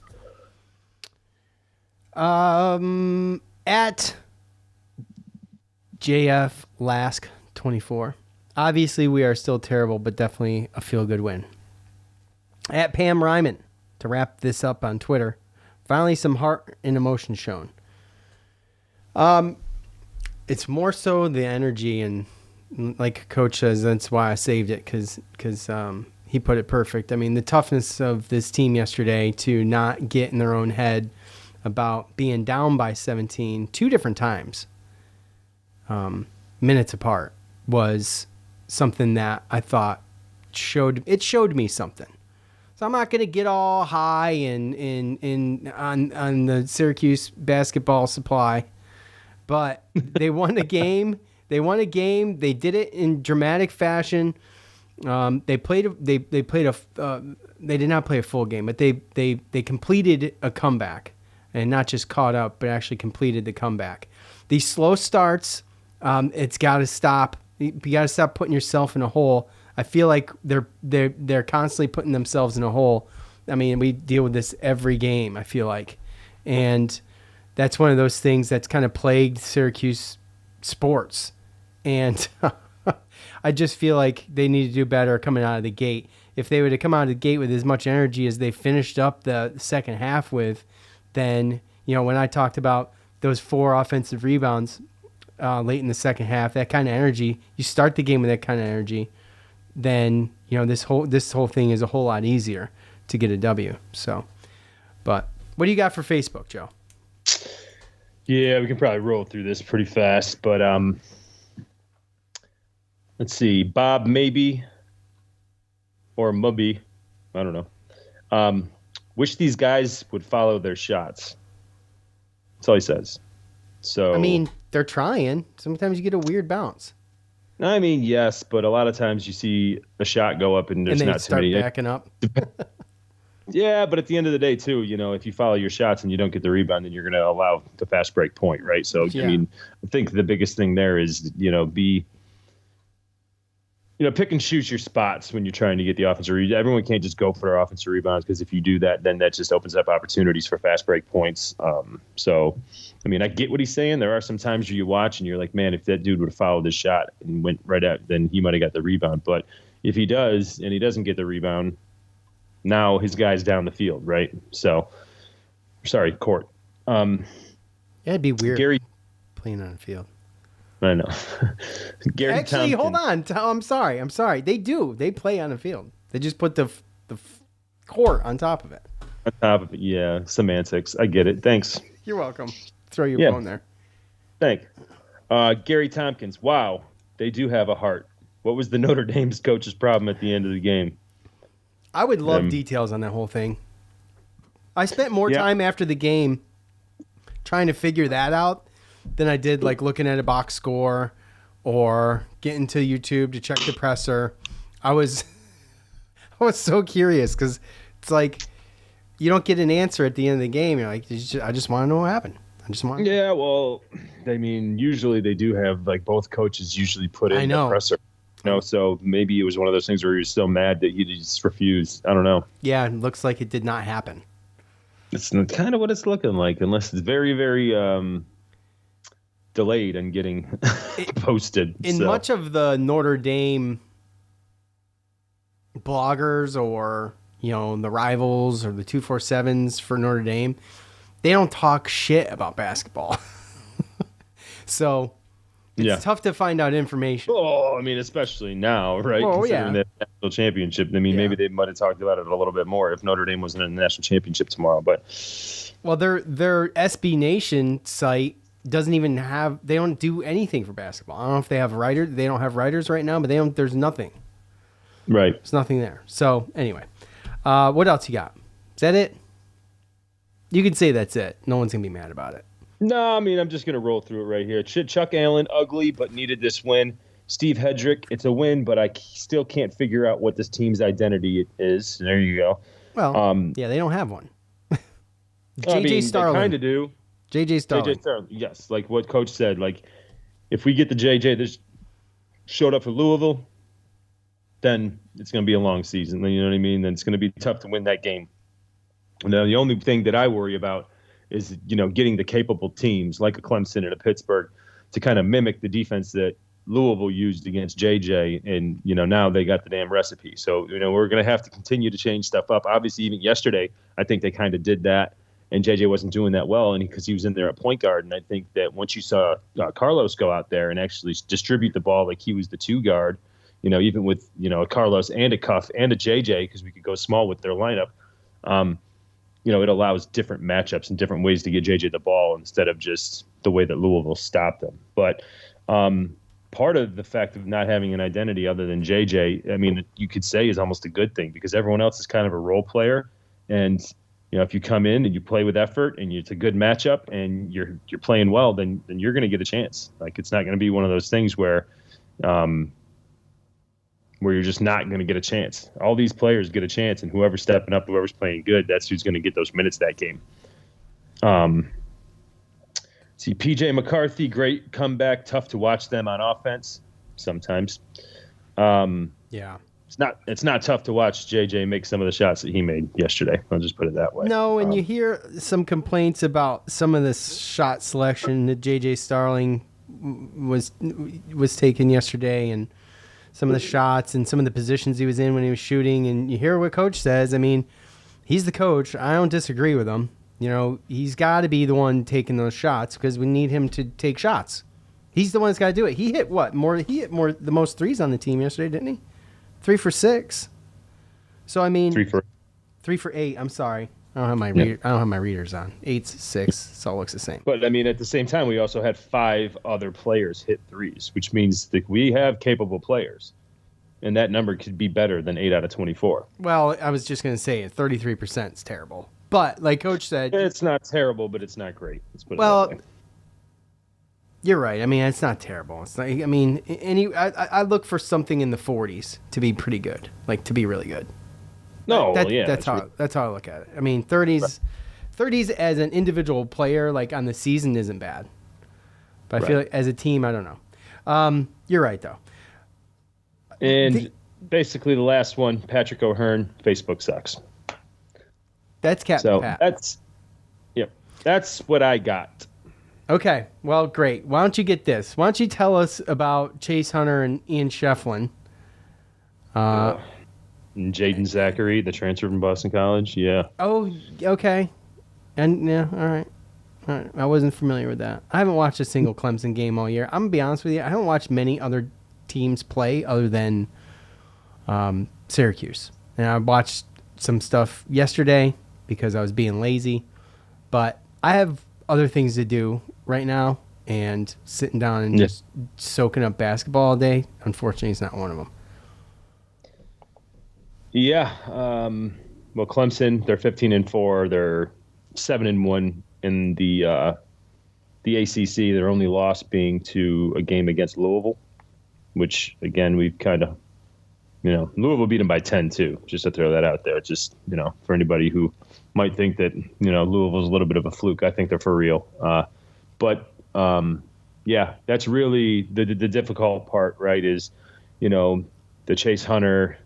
At JF Lask 24. Obviously, we are still terrible, but definitely a feel-good win. At Pam Ryman, to wrap this up on Twitter, finally some heart and emotion shown. It's more so the energy, and like Coach says, that's why I saved it, because he put it perfect. I mean, the toughness of this team yesterday to not get in their own head about being down by 17 two different times, minutes apart, was something that I thought showed me something. So I'm not going to get all high on the Syracuse basketball supply, but they won a game. They won a game. They did it in dramatic fashion. They did not play a full game, but they completed a comeback, and not just caught up, but actually completed the comeback. These slow starts, it's got to stop. You got to stop putting yourself in a hole. I feel like they're constantly putting themselves in a hole. I mean, we deal with this every game, I feel like. And that's one of those things that's kind of plagued Syracuse sports. And I just feel like they need to do better coming out of the gate. If they were to come out of the gate with as much energy as they finished up the second half with, then, when I talked about those 4 offensive rebounds late in the second half, that kind of energy, you start the game with that kind of energy, then this whole thing is a whole lot easier to get a W. So, but what do you got for Facebook, Joe? Yeah, we can probably roll through this pretty fast, but let's see. Bob maybe or Mubby, I don't know. Wish these guys would follow their shots. That's all he says. So I mean, they're trying. Sometimes you get a weird bounce. I mean, yes, but a lot of times you see a shot go up and there's and not too many. Backing up. Yeah, but at the end of the day, too, if you follow your shots and you don't get the rebound, then you're going to allow the fast break point, right? So, yeah. I mean, I think the biggest thing there is, pick and shoot your spots when you're trying to get the offensive rebound. Everyone can't just go for their offensive rebounds, because if you do that, then that just opens up opportunities for fast break points. So, I mean, I get what he's saying. There are some times where you watch and you're like, man, if that dude would have followed his shot and went right out, then he might have got the rebound. But if he does and he doesn't get the rebound, now his guy's down the field, right? So, sorry, court. Yeah, it'd be weird Gary playing on the field. I know. Gary Actually, Tompkins. hold on. I'm sorry. They do. They play on the field. They just put the court on top of it. On top of it, yeah. Semantics. I get it. Thanks. You're welcome. Throw your phone there. Thanks. Gary Tompkins. Wow. They do have a heart. What was the Notre Dame's coach's problem at the end of the game? I would love details on that whole thing. I spent more time after the game trying to figure that out than I did looking at a box score or getting to YouTube to check the presser. I was so curious, because it's like you don't get an answer at the end of the game. You're like, I just want to know what happened. I just want. Yeah, well, I mean, usually they do have both coaches usually put in the presser. So maybe it was one of those things where he was so mad that he just refused. I don't know. Yeah, it looks like it did not happen. It's kind of what it's looking like, unless it's very, very delayed and getting posted. In much of the Notre Dame bloggers or the rivals or the 247s for Notre Dame, they don't talk shit about basketball. So it's tough to find out information. Oh, I mean, especially now, right? Well, considering the national championship. I mean, maybe they might have talked about it a little bit more if Notre Dame wasn't in the national championship tomorrow. But their SB Nation site doesn't even have. They don't do anything for basketball. I don't know if they have writers. They don't have writers right now, but they don't. There's nothing. Right. There's nothing there. So anyway, what else you got? Is that it? You can say that's it. No one's gonna be mad about it. No, I mean, I'm just going to roll through it right here. Chuck Allen, ugly, but needed this win. Steve Hedrick, it's a win, but I still can't figure out what this team's identity is. There you go. Well, they don't have one. JJ Starling. They kind of do. JJ Starling. Yes, like what Coach said. if we get the JJ that showed up for Louisville, then it's going to be a long season. You know what I mean? Then it's going to be tough to win that game. Now, the only thing that I worry about is, getting the capable teams like a Clemson and a Pittsburgh to kind of mimic the defense that Louisville used against JJ. And, now they got the damn recipe. So, we're going to have to continue to change stuff up. Obviously, even yesterday, I think they kind of did that. And JJ wasn't doing that well, and because he was in there at point guard. And I think that once you saw Carlos go out there and actually distribute the ball like he was the 2 guard, even with a Carlos and a Cuff and a JJ, because we could go small with their lineup, it allows different matchups and different ways to get JJ the ball instead of just the way that Louisville stopped them. But part of the fact of not having an identity other than JJ, I mean, you could say is almost a good thing, because everyone else is kind of a role player, and if you come in and you play with effort and it's a good matchup and you're playing well, then you're going to get a chance. Like, it's not going to be one of those things where you're just not going to get a chance. All these players get a chance, and whoever's stepping up, whoever's playing good, that's who's going to get those minutes that game. See, PJ McCarthy, great comeback. Tough to watch them on offense sometimes. Yeah. It's not tough to watch JJ make some of the shots that he made yesterday. I'll just put it that way. No, and you hear some complaints about some of the shot selection that JJ Starling was taking yesterday, and some of the shots and some of the positions he was in when he was shooting. And you hear what Coach says. I mean, he's the coach. I don't disagree with him. He's got to be the one taking those shots, because we need him to take shots. He's the one that's got to do it. He hit the most threes on the team yesterday, didn't he? 3 for 6. So I mean, 3 for 8. I'm sorry, I don't have my readers on. 8's 6. So it looks the same. But I mean, at the same time, we also had 5 other players hit threes, which means that we have capable players, and that number could be better than 8 out of 24. Well, I was just going to say 33% is terrible, but like Coach said, it's not terrible, but it's not great. Let's put it well. that way. You're right. I mean, it's not terrible. It's not, I mean, I look for something in the 40s to be pretty good, like to be really good. No, that's how I look at it. I mean, 30s as an individual player, like on the season, isn't bad. But I feel like as a team, I don't know. You're right though. And basically, the last one, Patrick O'Hearn, Facebook sucks. That's Captain Pat. That's what I got. Okay, well, great. Why don't you get this? Why don't you tell us about Chase Hunter and Ian Shefflin? And Jaden Zachary, the transfer from Boston College. Yeah. Oh, okay. And yeah, all right. I wasn't familiar with that. I haven't watched a single Clemson game all year. I'm gonna be honest with you. I haven't watched many other teams play other than Syracuse, and I watched some stuff yesterday because I was being lazy. But I have other things to do right now, and sitting down and just soaking up basketball all day, unfortunately, is not one of them. Yeah. Well, Clemson, they're 15-4. They're 7-1 in the ACC. Their only loss being to a game against Louisville, which again we've kind of, Louisville beat them by 10 too. Just to throw that out there, just for anybody who might think that Louisville's a little bit of a fluke. I think they're for real. But that's really the difficult part, right? Is the Chase Hunter,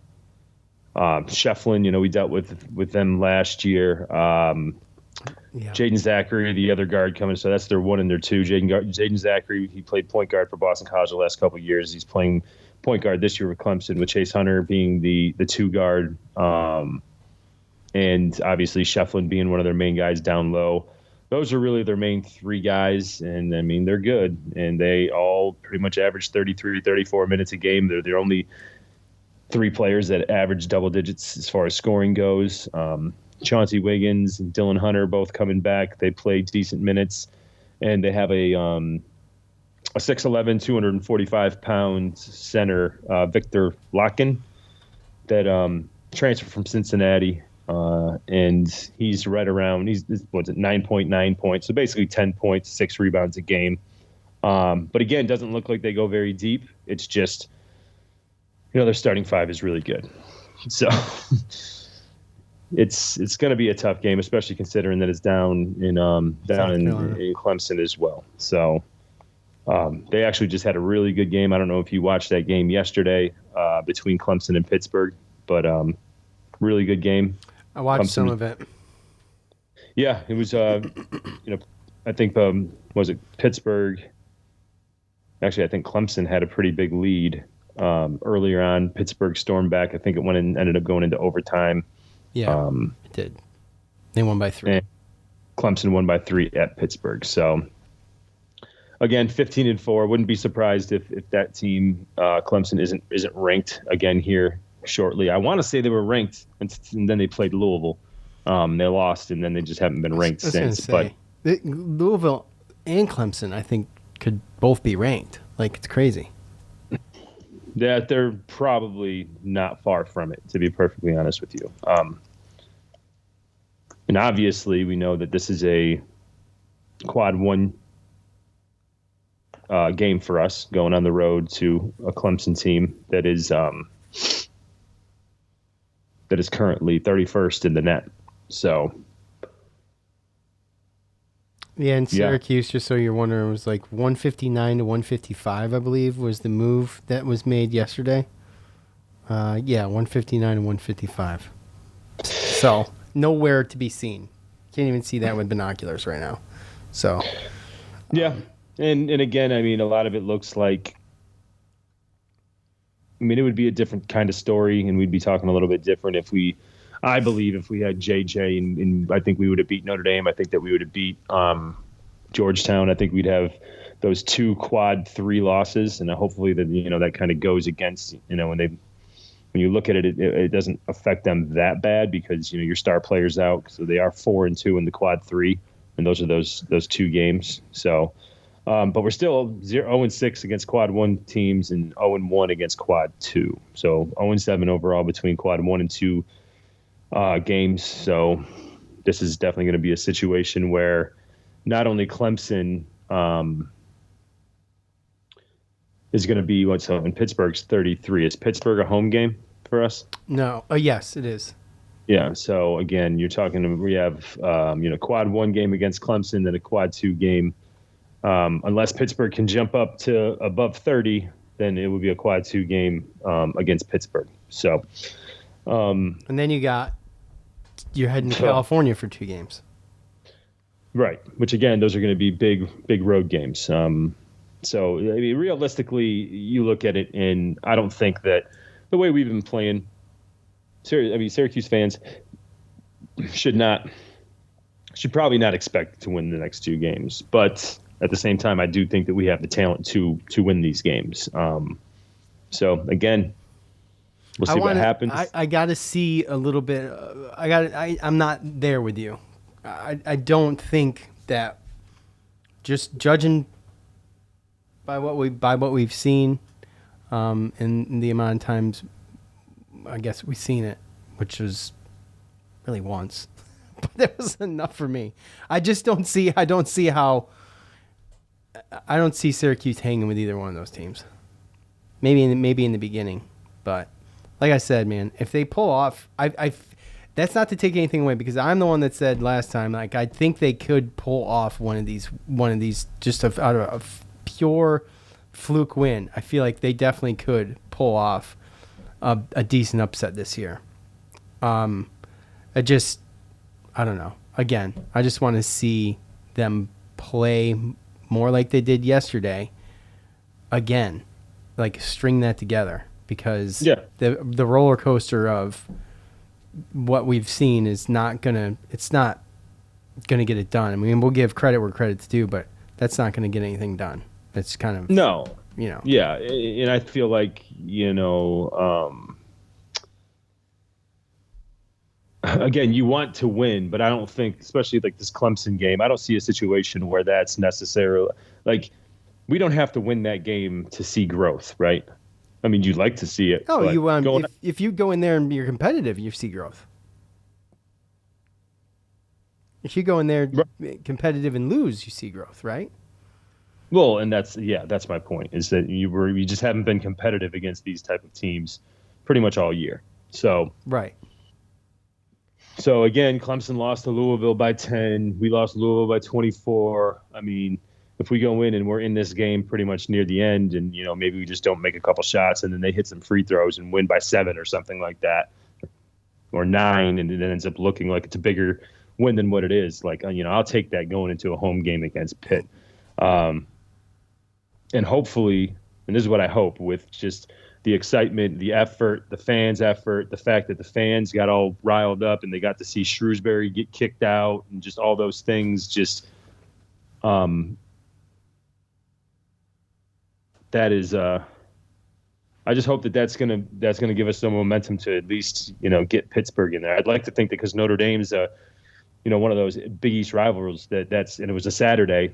Shefflin. We dealt with them last year. Jaden Zachary, the other guard coming, so that's their 1 and their 2. Jaden Zachary, he played point guard for Boston College the last couple of years. He's playing point guard this year with Clemson, with Chase Hunter being the 2 guard, and obviously Shefflin being one of their main guys down low. Those are really their main 3 guys, and I mean they're good, and they all pretty much average 33, 34 minutes a game. They're the only 3 players that average double digits as far as scoring goes. Chauncey Wiggins and Dylan Hunter both coming back. They play decent minutes, and they have a 6'11", 245-pound center, Victor Locken, that transferred from Cincinnati, and he's right around, 9.9 points, so basically 10 points, 6 rebounds a game. But again, doesn't look like they go very deep. It's just, their starting 5 is really good. So it's going to be a tough game, especially considering that it's down in Clemson as well. So They actually just had a really good game. I don't know if you watched that game yesterday between Clemson and Pittsburgh, but really good game. I watched Clemson, some of it. Yeah, it was. I think was it Pittsburgh? Actually, I think Clemson had a pretty big lead earlier on. Pittsburgh stormed back. I think it ended up going into overtime. Yeah, it did. They won by 3. And Clemson won by 3 at Pittsburgh. So again, 15-4. Wouldn't be surprised if that team, Clemson, isn't ranked again here shortly. I want to say they were ranked, and then they played Louisville. They lost, and then they just haven't been ranked since. But Louisville and Clemson, I think, could both be ranked. Like, it's crazy. Yeah, they're probably not far from it, to be perfectly honest with you. And obviously, we know that this is a quad 1 game for us, going on the road to a Clemson team that is currently 31st in the net. So, yeah, in Syracuse, just so you're wondering, it was like 159 to 155, I believe, was the move that was made yesterday. 159 to 155. So, nowhere to be seen. Can't even see that with binoculars right now. So, yeah. And again, I mean, a lot of it looks like, I mean, it would be a different kind of story, and we'd be talking a little bit different I believe if we had JJ, and I think we would have beat Notre Dame. I think that we would have beat Georgetown. I think we'd have those 2 quad 3 losses, and hopefully that that kind of goes against when you look at it, it doesn't affect them that bad because your star players out, so they are 4-2 in the quad 3, and those are those 2 games. So, but we're still 0-6 against quad 1 teams and 0-1 against quad 2. So 0-7 overall between quad 1 and 2 games. So this is definitely going to be a situation where not only Clemson is going to be in Pittsburgh's 33. Is Pittsburgh a home game for us? no. Yes, it is. Yeah. So again, you're talking, we have, quad 1 game against Clemson, then a quad 2 game. Unless Pittsburgh can jump up to above 30, then it would be a quad 2 game against Pittsburgh. So, And then you're heading to California for 2 games. Right. Which again, those are going to be big road games. So I mean, realistically, you look at it, and I don't think that the way we've been playing, Syracuse fans should probably not expect to win the next 2 games. But at the same time, I do think that we have the talent to win these games. So again, we'll see what happens. I got to see a little bit. I'm not there with you. I don't think that, just judging by what we've seen, and the amount of times, I guess we've seen it, which was really once, but that was enough for me. I don't see Syracuse hanging with either one of those teams. Maybe in the beginning, but like I said, man, if they pull off, that's not to take anything away, because I'm the one that said last time, like, I think they could pull off one of these just out of a pure fluke win. I feel like they definitely could pull off a decent upset this year. I don't know. Again, I just want to see them play more like they did yesterday. Again, like, string that together, because the roller coaster of what we've seen is not gonna get it done. I mean, we'll give credit where credit's due, but that's not gonna get anything done. It's kind of Yeah, and I feel like again, you want to win, but I don't think, especially like this Clemson game, I don't see a situation where that's necessarily, like, we don't have to win that game to see growth, right? I mean, you'd like to see it. Oh, if you go in there and you're competitive, you see growth. If you go in there competitive and lose, you see growth, right? Well, and that's my point, is that you just haven't been competitive against these type of teams pretty much all year. So right. So again, Clemson lost to Louisville by 10. We lost Louisville by 24. I mean, if we go in and we're in this game pretty much near the end, and maybe we just don't make a couple shots, and then they hit some free throws and win by 7 or something like that, or 9, and it ends up looking like it's a bigger win than what it is. Like, I'll take that going into a home game against Pitt. And hopefully, and this is what I hope, with just the excitement, the effort, the fans' effort, the fact that the fans got all riled up and they got to see Shrewsbury get kicked out, and just all those things, just that is I just hope that that's gonna give us some momentum to at least get Pittsburgh in there. I'd like to think that, because Notre Dame's one of those Big East rivals, and it was a Saturday,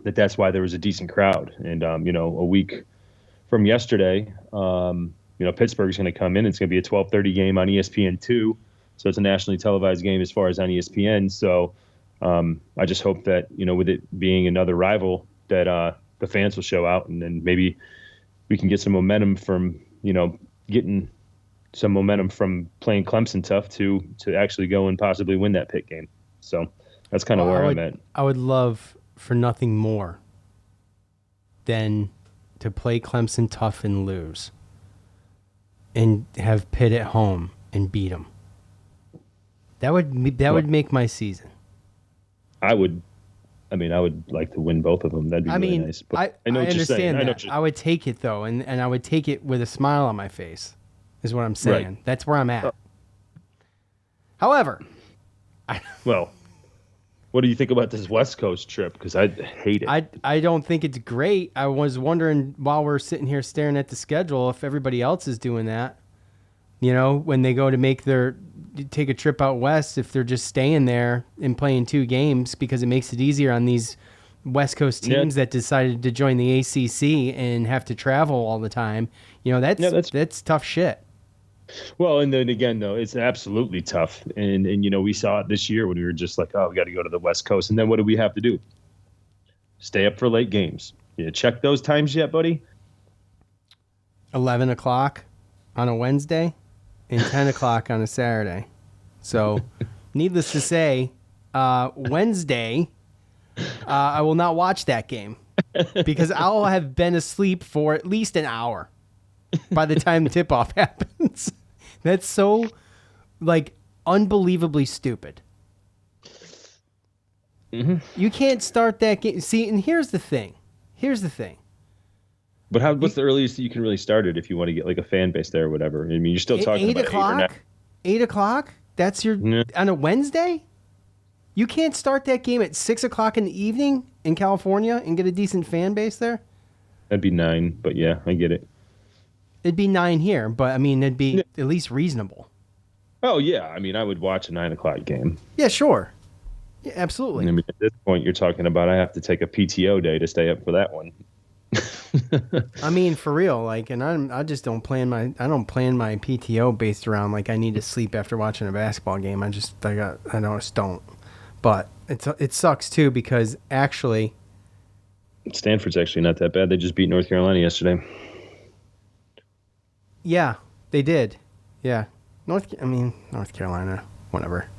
that's why there was a decent crowd. And a week from yesterday, Pittsburgh's going to come in. It's going to be a 12:30 game on ESPN2, so it's a nationally televised game as far as on ESPN. So I just hope that with it being another rival, that the fans will show out, and then maybe we can get some momentum from getting some momentum from playing Clemson tough to actually go and possibly win that Pitt game. So that's kind of where I'm at. I would love for nothing more than to play Clemson tough and lose, and have Pitt at home and beat them. That would make my season. I would like to win both of them. That'd be really nice. But I know what you're saying. That. I would take it, though, and I would take it with a smile on my face, is what I'm saying. Right. That's where I'm at. However, what do you think about this West Coast trip? Because I hate it. I don't think it's great. I was wondering, while we're sitting here staring at the schedule, if everybody else is doing that. When they go to take a trip out west, if they're just staying there and playing 2 games, because it makes it easier on these West Coast teams that decided to join the ACC and have to travel all the time. That's tough shit. Well, and then again, though, it's absolutely tough. And we saw it this year when we were just like, oh, we got to go to the West Coast. And then what do we have to do? Stay up for late games. You check those times yet, buddy? 11 o'clock on a Wednesday and 10 o'clock on a Saturday. So, needless to say, Wednesday, I will not watch that game because I'll have been asleep for at least an hour by the time the tip-off happens. That's so, unbelievably stupid. Mm-hmm. You can't start that game. See, and here's the thing. But what's the earliest that you can really start it if you want to get a fan base there or whatever? I mean, you're still talking 8 o'clock? 8 o'clock? That's on a Wednesday? You can't start that game at 6 o'clock in the evening in California and get a decent fan base there? That'd be 9, but yeah, I get it. It'd be 9 here, but it'd be at least reasonable. Oh, yeah. I would watch a 9 o'clock game. Yeah, sure. Yeah, absolutely. At this point, you're talking about I have to take a PTO day to stay up for that one. For real, and I just don't plan my PTO based around I need to sleep after watching a basketball game. I just don't. But it sucks too, because actually Stanford's actually not that bad. They just beat North Carolina yesterday. Yeah, they did. Yeah. North Carolina, whatever.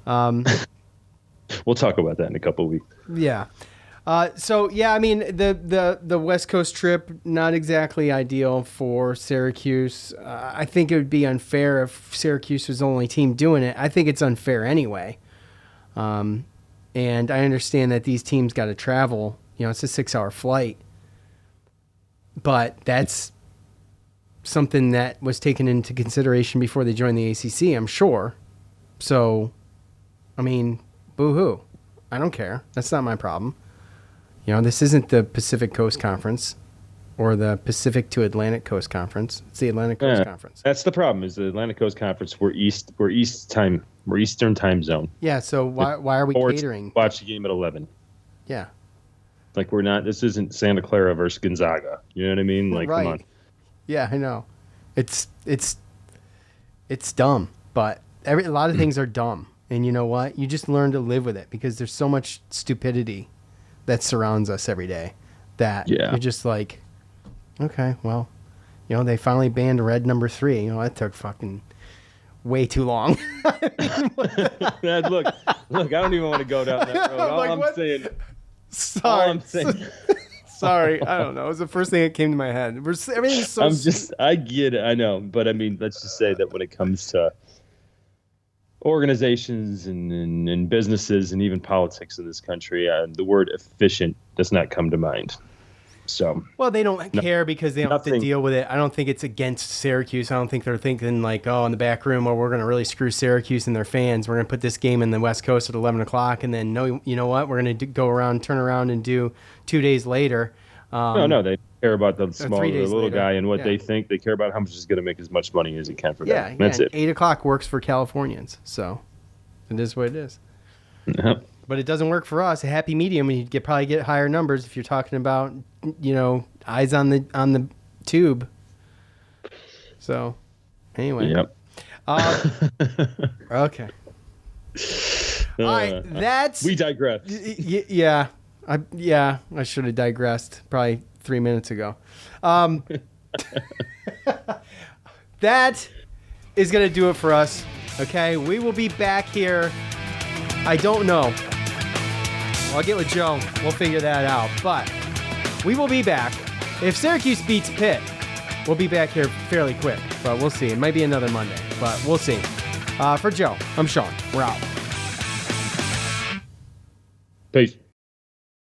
We'll talk about that in a couple of weeks. Yeah. The West Coast trip, not exactly ideal for Syracuse. I think it would be unfair if Syracuse was the only team doing it. I think it's unfair anyway. And I understand that these teams got to travel. It's a 6-hour flight. But that's something that was taken into consideration before they joined the ACC, I'm sure. So, boo-hoo. I don't care. That's not my problem. This isn't the Pacific Coast Conference or the Pacific to Atlantic Coast Conference. It's the Atlantic Coast Conference. That's the problem. Is the Atlantic Coast Conference? We're Eastern time zone. Yeah. So why are we catering? Watch the game at 11. Yeah. We're not. This isn't Santa Clara versus Gonzaga. You know what I mean? Right. Come on. Yeah, I know. It's dumb, but a lot of things are dumb, and you know what? You just learn to live with it because there's so much stupidity that surrounds us every day that you're just like, okay, well, they finally banned red number 3. That took fucking way too long. Look, I don't even want to go down that road. All I'm saying, All Sorry. I'm saying. Sorry. I don't know. It was the first thing that came to my head. Everything's so. I get it. I know. But I mean, let's just say that when it comes to organizations and businesses and even politics in this country, the word efficient does not come to mind. So Well, they don't care because they don't have to deal with it. I don't think it's against Syracuse. I don't think they're thinking like, oh, in the back room, oh, we're going to really screw Syracuse and their fans. We're going to put this game in the West Coast at 11 o'clock, and then, no, you know what? We're going to turn around and do 2 days later. No, they care about the little later. guy and what they think. They care about how much he's going to make as much money as he can for them. That's it. 8 o'clock works for Californians, so it is what it is. Yep. But it doesn't work for us. A happy medium, you probably get higher numbers if you're talking about, eyes on the tube. So, anyway. Yep. Okay. All right, we digress. Yeah. I should have digressed probably 3 minutes ago. That is going to do it for us. Okay, we will be back here. I don't know. I'll get with Joe. We'll figure that out. But we will be back. If Syracuse beats Pitt, we'll be back here fairly quick. But we'll see. It might be another Monday, but we'll see. For Joe, I'm Sean. We're out. Peace.